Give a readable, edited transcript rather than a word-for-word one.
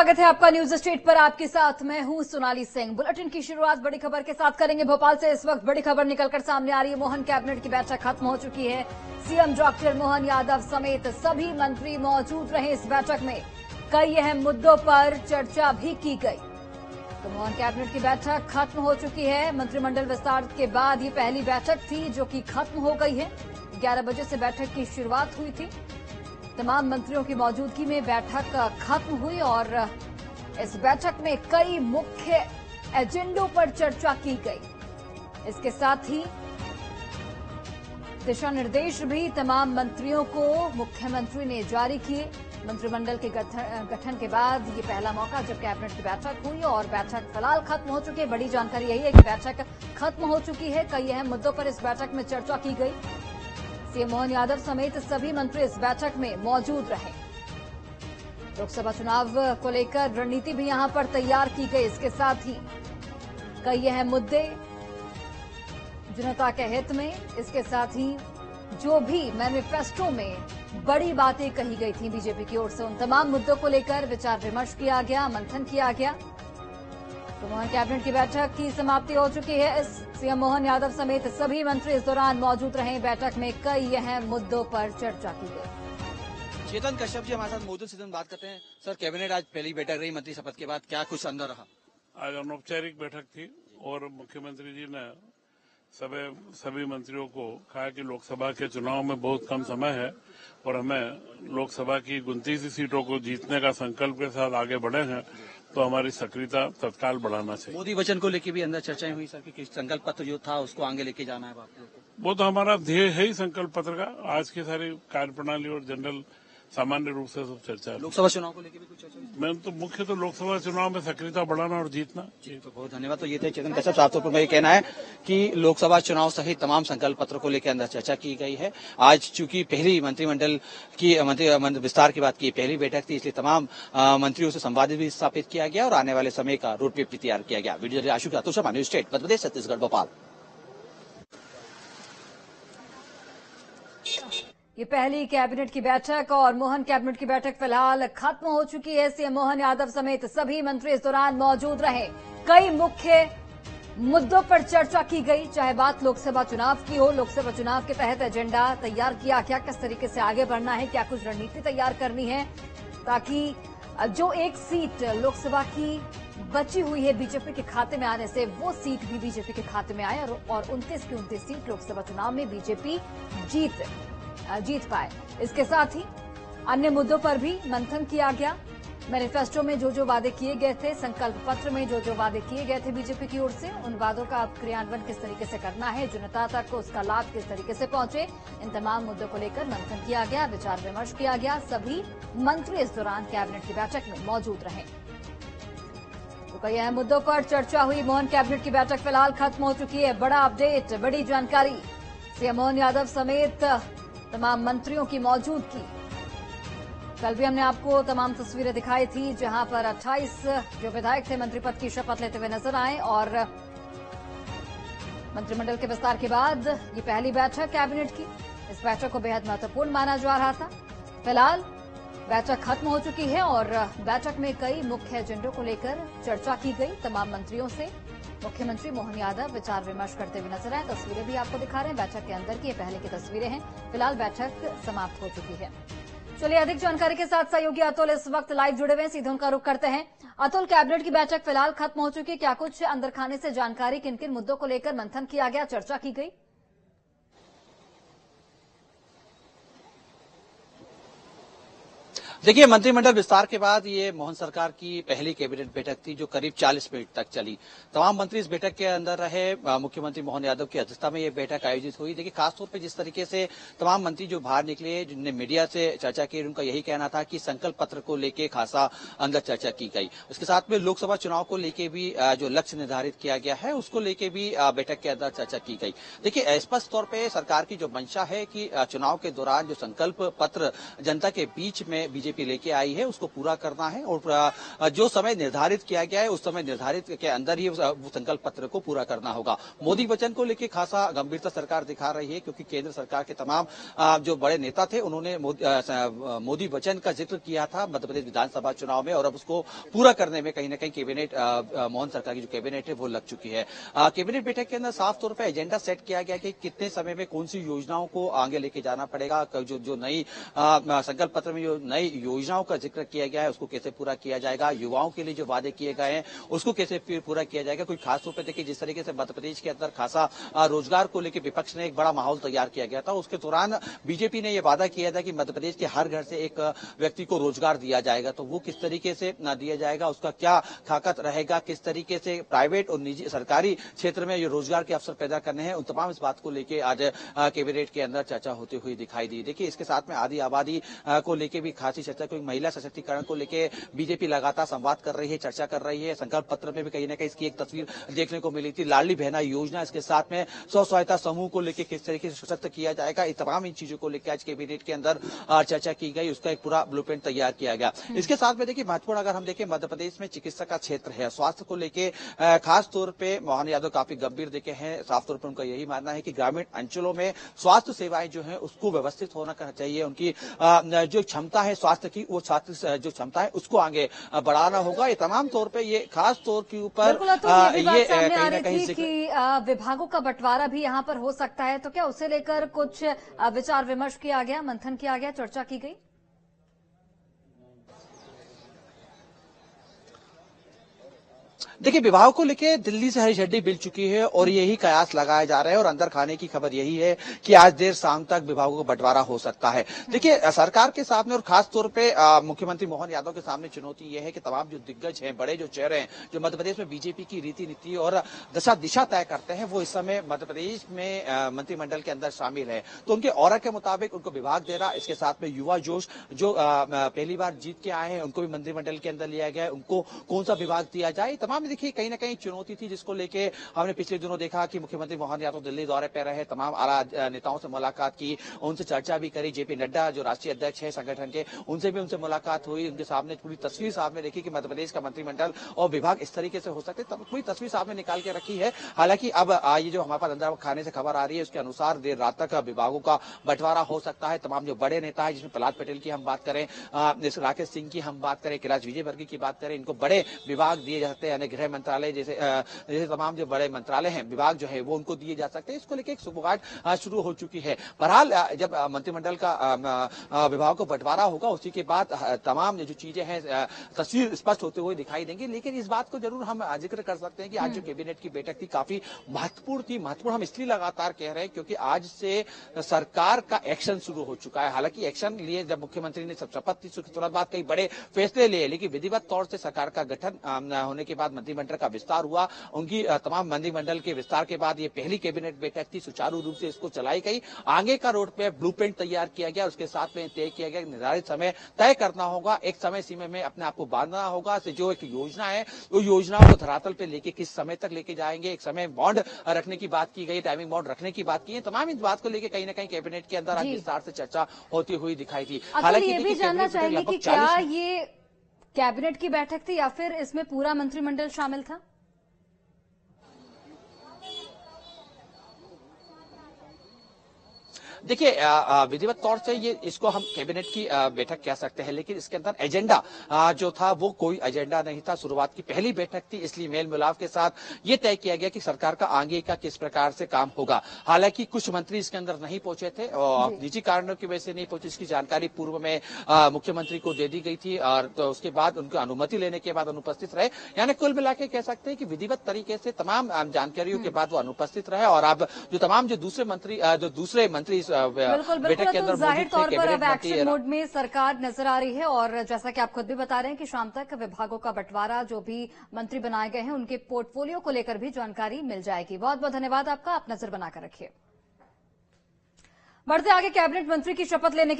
स्वागत है आपका न्यूज स्ट्रीट पर। आपके साथ मैं हूं सोनाली सिंह। बुलेटिन की शुरुआत बड़ी खबर के साथ करेंगे। भोपाल से इस वक्त बड़ी खबर निकलकर सामने आ रही है। मोहन कैबिनेट की बैठक खत्म हो चुकी है। सीएम डॉक्टर मोहन यादव समेत सभी मंत्री मौजूद रहे इस बैठक में। कई अहम मुद्दों पर चर्चा भी की गई। तो मोहन कैबिनेट की बैठक खत्म हो चुकी है। मंत्रिमंडल विस्तार के बाद ये पहली बैठक थी जो कि खत्म हो गई है। 11 बजे से बैठक की शुरुआत हुई थी। तमाम मंत्रियों की मौजूदगी में बैठक खत्म हुई और इस बैठक में कई मुख्य एजेंडों पर चर्चा की गई। इसके साथ ही दिशा निर्देश भी तमाम मंत्रियों को मुख्यमंत्री ने जारी किए। मंत्रिमंडल के गठन के बाद ये पहला मौका जब कैबिनेट की बैठक हुई और बैठक फिलहाल खत्म हो चुकी है। बड़ी जानकारी यही है कि बैठक खत्म हो चुकी है। कई अहम मुद्दों पर इस बैठक में चर्चा की गई। सीएम मोहन यादव समेत सभी मंत्री इस बैठक में मौजूद रहे। लोकसभा चुनाव को लेकर रणनीति भी यहां पर तैयार की गई। इसके साथ ही कई अहम मुद्दे जनता के हित में, इसके साथ ही जो भी मैनिफेस्टो में बड़ी बातें कही गई थी बीजेपी की ओर से, उन तमाम मुद्दों को लेकर विचार विमर्श किया गया, मंथन किया गया। तो मोहन कैबिनेट की बैठक की समाप्ति हो चुकी है। सीएम मोहन यादव समेत सभी मंत्री इस दौरान मौजूद रहे। बैठक में कई अहम मुद्दों पर चर्चा की गई। चेतन कश्यप जी हमारे साथ मौजूद। चेतन, बात करते हैं। सर, कैबिनेट आज पहली बैठक रही मंत्री शपथ के बाद, क्या कुछ अंदर रहा? आज अनौपचारिक बैठक थी और मुख्यमंत्री जी ने सभी मंत्रियों को कहा कि लोकसभा के चुनाव में बहुत कम समय है और हमें लोकसभा की 29 सीटों को जीतने का संकल्प के साथ आगे बढ़े हैं, तो हमारी सक्रियता तत्काल बढ़ाना चाहिए। मोदी वचन को लेकर भी अंदर चर्चाएं हुई सर कि संकल्प पत्र जो था उसको आगे लेके जाना है आप लोगों को। वो तो हमारा ध्येय है ही संकल्प पत्र का। आज की सारी कार्यप्रणाली और जनरल सामान्य रूप से सब चर्चा है। लोकसभा चुनाव को लेकर भी कुछ चर्चा हुई? मैं तो मुख्य तो लोकसभा चुनाव में सक्रियता बढ़ाना और जीतना। जी, तो बहुत धन्यवाद। तो ये थे चेतन कश्यप। साफ तौर पर मैं ये कहना है कि लोकसभा चुनाव सहित तमाम संकल्प पत्र को लेकर अंदर चर्चा की गई है। आज चूंकि पहली मंत्रिमंडल की विस्तार की बात की पहली बैठक थी, इसलिए तमाम मंत्रियों से संवाद भी स्थापित किया गया और आने वाले समय का रोड मैप भी तैयार किया गया। वीडियो आशु न्यूज स्टेट मध्य प्रदेश, छत्तीसगढ़, भोपाल। ये पहली कैबिनेट की बैठक और मोहन कैबिनेट की बैठक फिलहाल खत्म हो चुकी है। सीएम मोहन यादव समेत सभी मंत्री इस दौरान मौजूद रहे। कई मुख्य मुद्दों पर चर्चा की गई, चाहे बात लोकसभा चुनाव की हो। लोकसभा चुनाव के तहत एजेंडा तैयार किया गया, किस तरीके से आगे बढ़ना है, क्या कुछ रणनीति तैयार करनी है ताकि जो एक सीट लोकसभा की बची हुई है बीजेपी के खाते में आने से, वो सीट भी बीजेपी के खाते में आए और 29 की 29 सीट लोकसभा चुनाव में बीजेपी जीत पाए। इसके साथ ही अन्य मुद्दों पर भी मंथन किया गया। मैनिफेस्टो में जो जो वादे किए गए थे, संकल्प पत्र में जो जो वादे किए गए थे बीजेपी की ओर से, उन वादों का क्रियान्वयन किस तरीके से करना है, जनता तक उसका लाभ किस तरीके से पहुंचे, इन तमाम मुद्दों को लेकर मंथन किया गया, विचार विमर्श किया गया। सभी मंत्री इस दौरान कैबिनेट की बैठक में मौजूद रहे। तो कई अहम मुद्दों पर चर्चा हुई। मोहन कैबिनेट की बैठक फिलहाल खत्म हो चुकी है। बड़ा अपडेट, बड़ी जानकारी। सीएम मोहन यादव समेत तमाम मंत्रियों की मौजूदगी। कल भी हमने आपको तमाम तस्वीरें दिखाई थी जहां पर 28 जो विधायक थे मंत्री पद की शपथ लेते हुए नजर आए और मंत्रिमंडल के विस्तार के बाद ये पहली बैठक कैबिनेट की। इस बैठक को बेहद महत्वपूर्ण माना जा रहा था। फिलहाल बैठक खत्म हो चुकी है और बैठक में कई मुख्य एजेंडों को लेकर चर्चा की गई। तमाम मंत्रियों से मुख्यमंत्री मोहन यादव विचार विमर्श करते हुए नजर आए। तस्वीरें भी आपको दिखा रहे हैं बैठक के अंदर की। ये पहले की तस्वीरें हैं। फिलहाल बैठक समाप्त हो चुकी है। चलिए अधिक जानकारी के साथ सहयोगी अतुल इस वक्त लाइव जुड़े हुए हैं, सीधे उनका रुख करते हैं। अतुल, कैबिनेट की बैठक फिलहाल खत्म हो चुकी है, क्या कुछ अंदर खाने से जानकारी, किन किन मुद्दों को लेकर मंथन किया गया, चर्चा की गई? देखिए, मंत्रिमंडल विस्तार के बाद ये मोहन सरकार की पहली कैबिनेट बैठक थी जो करीब 40 मिनट तक चली। तमाम मंत्री इस बैठक के अंदर रहे। मुख्यमंत्री मोहन यादव की अध्यक्षता में ये बैठक आयोजित हुई। देखिए, खासतौर पे जिस तरीके से तमाम मंत्री जो बाहर निकले, जिनने मीडिया से चर्चा की, उनका यही कहना था कि संकल्प पत्र को लेकर खासा अंदर चर्चा की गई। उसके साथ में लोकसभा चुनाव को लेकर भी जो लक्ष्य निर्धारित किया गया है उसको लेकर भी बैठक के अंदर चर्चा की गई। देखिए, स्पष्ट तौर पर सरकार की जो मंशा है कि चुनाव के दौरान जो संकल्प पत्र जनता के बीच में बीजेपी बीजेपी लेके आई है उसको पूरा करना है और जो समय निर्धारित किया गया है उस समय निर्धारित के अंदर ही संकल्प पत्र को पूरा करना होगा। मोदी वचन को लेकर खासा गंभीरता सरकार दिखा रही है क्योंकि केंद्र सरकार के तमाम जो बड़े नेता थे उन्होंने मोदी वचन का जिक्र किया था मध्य प्रदेश विधानसभा चुनाव में और अब उसको पूरा करने में कहीं ना कहीं कैबिनेट मोहन सरकार की जो कैबिनेट है वो लग चुकी है। कैबिनेट बैठक के अंदर साफ तौर पर एजेंडा सेट किया गया कि कितने समय में कौन सी योजनाओं को आगे लेके जाना पड़ेगा, जो नई संकल्प पत्र में जो नई योजनाओं का जिक्र किया गया है उसको कैसे पूरा किया जाएगा, युवाओं के लिए जो वादे किए गए हैं उसको कैसे पूरा किया जाएगा। कोई खास तौर पर देखिए जिस तरीके से मध्य प्रदेश के अंदर खासा रोजगार को लेकर विपक्ष ने एक बड़ा माहौल तैयार किया गया था, उसके दौरान बीजेपी ने यह वादा किया था कि मध्य प्रदेश के हर घर से एक व्यक्ति को रोजगार दिया जाएगा। तो वो किस तरीके से दिया जाएगा, उसका क्या ताकत रहेगा, किस तरीके से प्राइवेट और निजी सरकारी क्षेत्र में ये रोजगार के अवसर पैदा करने हैं, उन तमाम इस बात को लेकर आज कैबिनेट के अंदर चर्चा होती हुई दिखाई दी। देखिए इसके साथ में आधी आबादी को लेकर भी खासी चर्चा, क्योंकि महिला सशक्तिकरण को लेकर बीजेपी लगातार संवाद कर रही है, चर्चा कर रही है। संकल्प पत्र में भी कहीं ना कहीं इसकी एक तस्वीर देखने को मिली थी। लाडली बहना योजना, इसके साथ में स्व सहायता समूह को लेकर किस तरीके से सशक्त किया जाएगा, ये तमाम इन चीजों को लेकर आज कैबिनेट के अंदर चर्चा की गई, उसका एक पूरा ब्लूप्रिंट तैयार किया गया। इसके साथ में देखिए महत्वपूर्ण अगर हम देखें मध्य प्रदेश में चिकित्सा का क्षेत्र है, स्वास्थ्य को लेकर खास तौर पे मोहन यादव काफी गंभीर देखे हैं। साफ तौर पर उनका यही मानना है कि ग्रामीण अंचलों में स्वास्थ्य सेवाएं जो है उसको व्यवस्थित होना चाहिए, उनकी जो क्षमता है स्वास्थ्य की वो स्वास्थ्य जो क्षमता है उसको आगे बढ़ाना होगा। ये तमाम तौर पे ये खास तौर के ऊपर ये कहीं ना कहीं कि विभागों का बंटवारा भी यहाँ पर हो सकता है, तो क्या उसे लेकर कुछ विचार विमर्श किया गया, मंथन किया गया, चर्चा की गई? देखिए विभाग को लेकर दिल्ली से हरी झंडी मिल चुकी है और यही कयास लगाया जा रहा है और अंदर खाने की खबर यही है कि आज देर शाम तक विभागों का बंटवारा हो सकता है। देखिए सरकार के सामने और खास तौर पे मुख्यमंत्री मोहन यादव के सामने चुनौती यह है कि तमाम जो दिग्गज हैं, बड़े जो चेहरे हैं, जो मध्य प्रदेश में बीजेपी की रीति नीति और दिशा तय करते हैं, वो इस समय मध्य प्रदेश में मंत्रिमंडल के अंदर शामिल है। तो उनके ऑरा के मुताबिक उनको विभाग दे रहा, इसके साथ में युवा जोश जो पहली बार जीत के आए हैं उनको भी मंत्रिमंडल के अंदर लिया गया है, उनको कौन सा विभाग दिया जाए, तमाम देखिए कहीं ना कहीं चुनौती थी जिसको लेके हमने पिछले दिनों देखा कि मुख्यमंत्री मोहन यादव दिल्ली दौरे पर रहे, तमाम आला नेताओं से मुलाकात की, उनसे चर्चा भी करी। जेपी नड्डा जो राष्ट्रीय अध्यक्ष है संगठन के, उनसे मुलाकात हुई, उनके सामने पूरी तस्वीर सामने देखी कि मध्य प्रदेश का मंत्रिमंडल और विभाग इस तरीके से हो सकते, तब पूरी तस्वीर सामने निकाल के रखी है। हालांकि अब ये जो हमारे पास अंदर खाने से खबर आ रही है उसके अनुसार देर रात तक विभागों का बंटवारा हो सकता है। तमाम जो बड़े नेता है, जिसमें प्रहलाद पटेल की हम बात करें, राकेश सिंह की हम बात करें, कैलाश विजयवर्गीय की बात करें, इनको बड़े विभाग दिए जाते हैं, यानी गृह मंत्रालय जैसे तमाम जो बड़े मंत्रालय हैं, विभाग जो है वो उनको दिए जा सकते हैं। इसको लेकर एक सुबुगाहट शुरू हो चुकी है। बहरहाल जब मंत्रिमंडल का विभाग को बंटवारा होगा उसी के बाद तमाम जो चीजें हैं तस्वीर स्पष्ट होते हुए दिखाई देंगी। लेकिन इस बात को जरूर हम जिक्र कर सकते हैं कि आज जो कैबिनेट की बैठक थी काफी महत्वपूर्ण थी। महत्वपूर्ण हम इसलिए लगातार कह रहे हैं क्योंकि आज से सरकार का एक्शन शुरू हो चुका है। हालांकि एक्शन लिए जब मुख्यमंत्री ने शपथ ली उसके तुरंत बाद कई बड़े फैसले लिए, लेकिन विधिवत तौर से सरकार का गठन होने के बाद मंत्रिमंडल का विस्तार हुआ। उनकी तमाम मंत्रिमंडल के विस्तार के बाद ये पहली कैबिनेट बैठक थी, सुचारू रूप से इसको चलाई गई। आगे का रोड मैप ब्लूप्रिंट तैयार किया गया, उसके साथ में तय किया गया निर्धारित समय तय करना होगा, एक समय सीमा में अपने आप को बांधना होगा। जो एक योजना है वो योजनाओं को धरातल पे लेके किस समय तक लेके जाएंगे, एक समय बॉन्ड रखने की बात की गई, टाइमिंग बॉन्ड रखने की बात की है। तमाम इस बात को लेकर कहीं ना कहीं कैबिनेट के अंदर आज विस्तार से चर्चा होती हुई दिखाई थी। हालांकि ये भी जानना चाहेंगे कि क्या ये कैबिनेट की बैठक थी या फिर इसमें पूरा मंत्रिमंडल शामिल था? देखिए विधिवत तौर से ये इसको हम कैबिनेट की बैठक कह सकते हैं, लेकिन इसके अंदर एजेंडा जो था वो कोई एजेंडा नहीं था। शुरुआत की पहली बैठक थी, इसलिए मेल मिलाप के साथ ये तय किया गया कि सरकार का आगे का किस प्रकार से काम होगा। हालांकि कुछ मंत्री इसके अंदर नहीं पहुंचे थे और निजी कारणों की वजह से नहीं पहुंचे, इसकी जानकारी पूर्व में मुख्यमंत्री को दे दी गई थी और तो उसके बाद उनकी अनुमति लेने के बाद अनुपस्थित रहे। यानी कुल मिला के कह सकते हैं कि विधिवत तरीके से तमाम जानकारियों के बाद वो अनुपस्थित रहे और अब जो तमाम जो दूसरे मंत्री बिल्कुल तो जाहिर तौर पर अब एक्शन मोड में सरकार नजर आ रही है और जैसा कि आप खुद भी बता रहे हैं कि शाम तक विभागों का बंटवारा, जो भी मंत्री बनाए गए हैं उनके पोर्टफोलियो को लेकर भी जानकारी मिल जाएगी। बहुत बहुत धन्यवाद आपका, आप नजर बनाकर रखिए। बढ़ते आगे, कैबिनेट मंत्री की शपथ लेने के